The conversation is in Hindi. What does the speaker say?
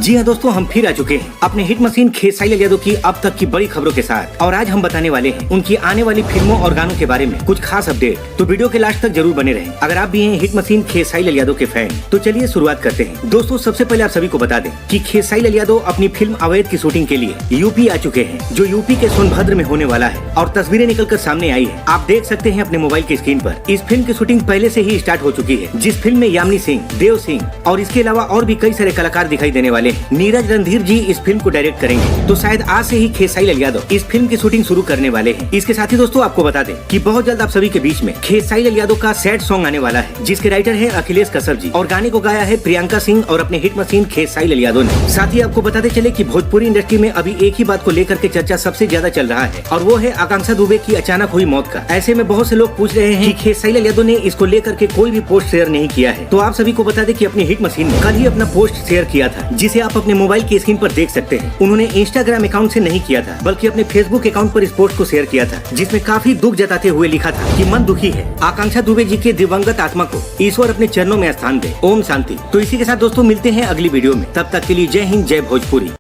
जी हाँ दोस्तों, हम फिर आ चुके हैं अपने हिट मशीन खेसारी लाल यादव की अब तक की बड़ी खबरों के साथ। और आज हम बताने वाले हैं उनकी आने वाली फिल्मों और गानों के बारे में कुछ खास अपडेट। तो वीडियो के लास्ट तक जरूर बने रहें। अगर आप भी हैं हिट मशीन खेसारी लाल यादव के फैन तो चलिए शुरुआत करते हैं। दोस्तों सबसे पहले आप सभी को बता दें कि खेसारी लाल यादव अपनी फिल्म अवैध की शूटिंग के लिए यूपी आ चुके हैं, जो यूपी के सोनभद्र में होने वाला है और तस्वीरें निकलकर सामने आई है। आप देख सकते हैं अपने मोबाइल की स्क्रीन पर। इस फिल्म की शूटिंग पहले से ही स्टार्ट हो चुकी है, जिस फिल्म में यामिनी सिंह, देव सिंह और इसके अलावा और भी कई सारे कलाकार दिखाई देने वाले हैं। नीरज रणधीर जी इस फिल्म को डायरेक्ट करेंगे, तो शायद आज से ही खेसारी लाल यादव इस फिल्म की शूटिंग शुरू करने वाले हैं। इसके साथ ही दोस्तों आपको बता दें कि बहुत जल्द आप सभी के बीच में खेसारी लाल यादव का सैड सॉन्ग आने वाला है, जिसके राइटर है अखिलेश कश्यप जी और गाने को गाया है प्रियंका सिंह और अपने हिट मशीन खेसारी लाल यादव ने। साथ ही आपको बताते चले कि भोजपुरी इंडस्ट्री में अभी एक ही बात को लेकर के चर्चा सबसे ज्यादा चल रहा है, और वो है आकांक्षा दुबे की अचानक हुई मौत का। ऐसे में बहुत से लोग पूछ रहे हैं कि खेसारी लाल यादव ने इसको लेकर के कोई भी पोस्ट शेयर नहीं किया है। तो आप सभी को बता दें कि अपनी हिट मशीन ने कल ही अपना पोस्ट शेयर किया था, जिसे आप अपने मोबाइल की स्क्रीन पर देख सकते हैं। उन्होंने इंस्टाग्राम अकाउंट से नहीं किया था, बल्कि अपने फेसबुक अकाउंट पर इस पोस्ट को शेयर किया था, जिसमें काफी दुख जताते हुए लिखा था कि मन दुखी है, आकांक्षा दुबे जी के दिवंगत आत्मा को ईश्वर अपने चरणों में स्थान दे, ओम शांति। तो इसी के साथ दोस्तों मिलते हैं अगली वीडियो में। तब तक के लिए जय हिंद, जय भोजपुरी।